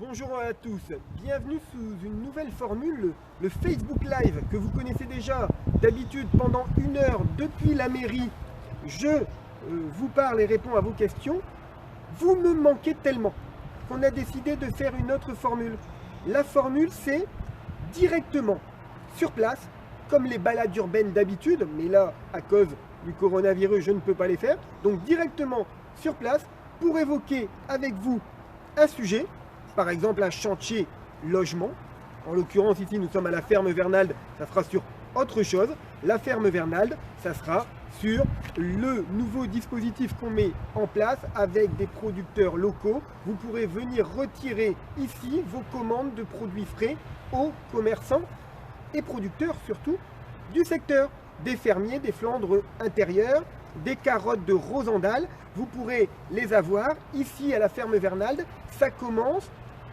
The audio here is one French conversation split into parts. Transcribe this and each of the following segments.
Bonjour à tous, bienvenue sous une nouvelle formule, le Facebook Live que vous connaissez déjà d'habitude pendant 1 heure depuis la mairie. Je vous parle et réponds à vos questions. Vous me manquez tellement qu'on a décidé de faire une autre formule. La formule c'est directement sur place, comme les balades urbaines d'habitude, mais là à cause du coronavirus je ne peux pas les faire. Donc directement sur place pour évoquer avec vous un sujet. Par exemple un chantier logement. En l'occurrence ici nous sommes à la ferme Vernalde, ça sera sur autre chose. La ferme Vernalde, ça sera sur le nouveau dispositif qu'on met en place avec des producteurs locaux. Vous pourrez venir retirer ici vos commandes de produits frais aux commerçants et producteurs surtout du secteur. Des fermiers, des Flandres intérieures, des carottes de Rosendal. Vous pourrez les avoir ici à la ferme Vernalde. Ça commence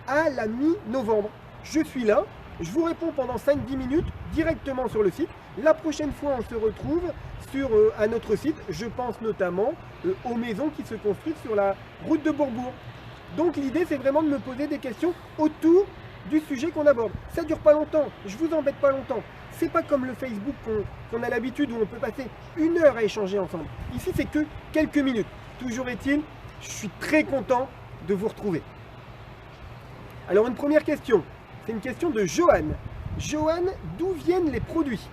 à la mi-novembre. Je suis là, je vous réponds pendant 5-10 minutes directement sur le site. La prochaine fois, on se retrouve sur un autre site. Je pense notamment aux maisons qui se construisent sur la route de Bourbourg. Donc l'idée, c'est vraiment de me poser des questions autour du sujet qu'on aborde. Ça dure pas longtemps, je vous embête pas longtemps. C'est pas comme le Facebook qu'on a l'habitude où on peut passer 1 heure à échanger ensemble. Ici, c'est que quelques minutes. Toujours est-il, je suis très content de vous retrouver. Alors une première question, c'est une question de Johan. Johan, d'où viennent les produits?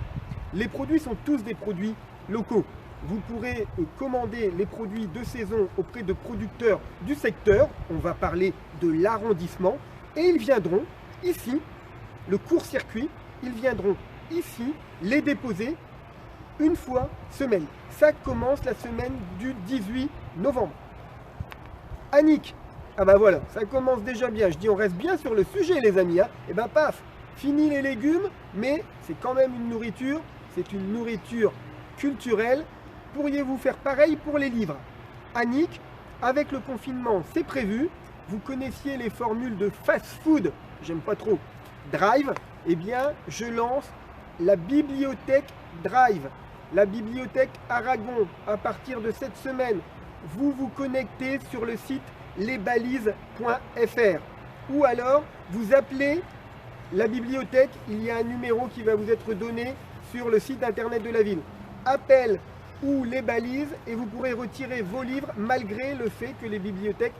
Les produits sont tous des produits locaux. Vous pourrez commander les produits de saison auprès de producteurs du secteur. On va parler de l'arrondissement. Et ils viendront ici, le court-circuit, ils viendront ici les déposer une fois semaine. Ça commence la semaine du 18 novembre. Annick, ah bah voilà, ça commence déjà bien. Je dis on reste bien sur le sujet les amis. Et ben paf, fini les légumes, mais c'est quand même une nourriture, c'est une nourriture culturelle. Pourriez-vous faire pareil pour les livres? Annick, avec le confinement, c'est prévu. Vous connaissiez les formules de fast-food, j'aime pas trop, Drive, eh bien je lance la bibliothèque Drive, la bibliothèque Aragon. À partir de cette semaine, vous vous connectez sur le site lesbalises.fr ou alors vous appelez la bibliothèque, il y a un numéro qui va vous être donné sur le site internet de la ville. Appel ou les balises et vous pourrez retirer vos livres malgré le fait que les bibliothèques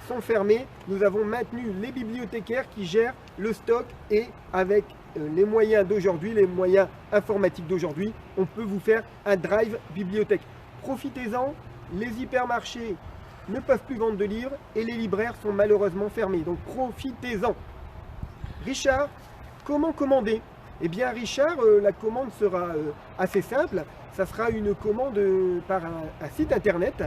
sont fermées. Nous avons maintenu les bibliothécaires qui gèrent le stock et avec les moyens d'aujourd'hui, les moyens informatiques d'aujourd'hui, on peut vous faire un drive bibliothèque. Profitez-en, les hypermarchés ne peuvent plus vendre de livres et les libraires sont malheureusement fermés. Donc profitez-en. Richard, comment commander? Eh bien Richard, la commande sera assez simple. Ça sera une commande par un site internet.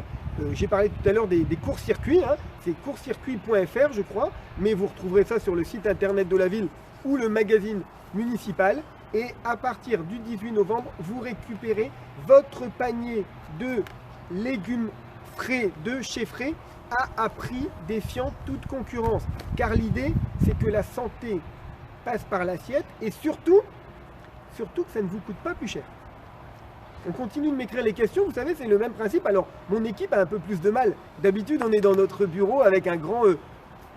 J'ai parlé tout à l'heure des courts-circuits. C'est courtcircuit.fr je crois. Mais vous retrouverez ça sur le site internet de la ville ou le magazine municipal. Et à partir du 18 novembre, vous récupérez votre panier de légumes frais de chez Frais à un prix défiant toute concurrence. Car l'idée, c'est que la santé passe par l'assiette et surtout que ça ne vous coûte pas plus cher. On continue de m'écrire les questions, vous savez, c'est le même principe. Alors, mon équipe a un peu plus de mal. D'habitude, on est dans notre bureau avec un grand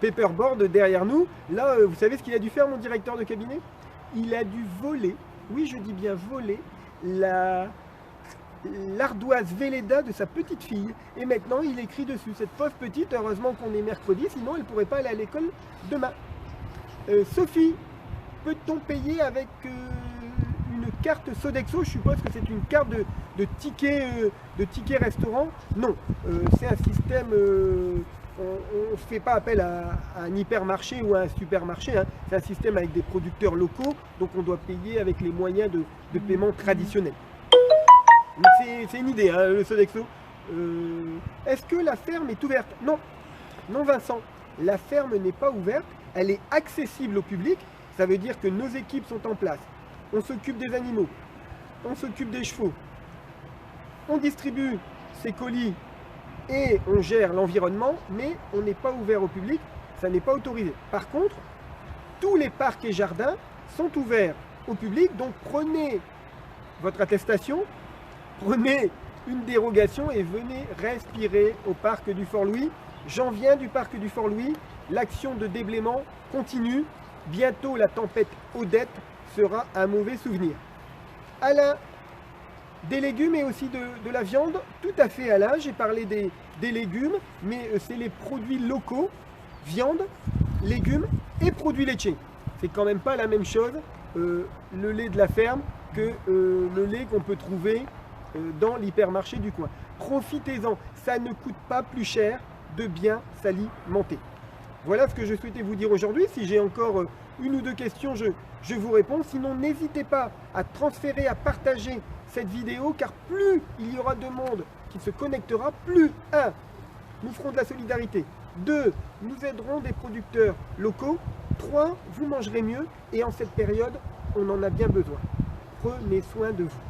paperboard derrière nous. Là, vous savez ce qu'il a dû faire, mon directeur de cabinet? Il a dû voler, oui, je dis bien voler, l'ardoise Velleda de sa petite fille. Et maintenant, il écrit dessus. Cette pauvre petite, heureusement qu'on est mercredi, sinon elle ne pourrait pas aller à l'école demain. Sophie, peut-on payer avec une carte Sodexo? Je suppose que c'est une carte de ticket restaurant. Non, c'est un système, on ne fait pas appel à un hypermarché ou à un supermarché. C'est un système avec des producteurs locaux, donc on doit payer avec les moyens de paiement traditionnels. C'est une idée, le Sodexo. Est-ce que la ferme est ouverte? Non, non Vincent, la ferme n'est pas ouverte, elle est accessible au public. Ça veut dire que nos équipes sont en place. On s'occupe des animaux, on s'occupe des chevaux, on distribue ces colis et on gère l'environnement, mais on n'est pas ouvert au public, ça n'est pas autorisé. Par contre, tous les parcs et jardins sont ouverts au public, donc prenez votre attestation, prenez une dérogation et venez respirer au parc du Fort-Louis. J'en viens du parc du Fort-Louis. l'action de déblaiement continue. Bientôt, la tempête Odette sera un mauvais souvenir. Alain, des légumes et aussi de la viande? Tout à fait, Alain, j'ai parlé des légumes, mais c'est les produits locaux, viande, légumes et produits laitiers. C'est quand même pas la même chose, le lait de la ferme, que le lait qu'on peut trouver dans l'hypermarché du coin. Profitez-en, ça ne coûte pas plus cher de bien s'alimenter. Voilà ce que je souhaitais vous dire aujourd'hui. Si j'ai encore une ou deux questions, je vous réponds. Sinon, n'hésitez pas à transférer, à partager cette vidéo, car plus il y aura de monde qui se connectera, plus 1. Nous ferons de la solidarité. 2. Nous aiderons des producteurs locaux. 3. Vous mangerez mieux et en cette période, on en a bien besoin. Prenez soin de vous.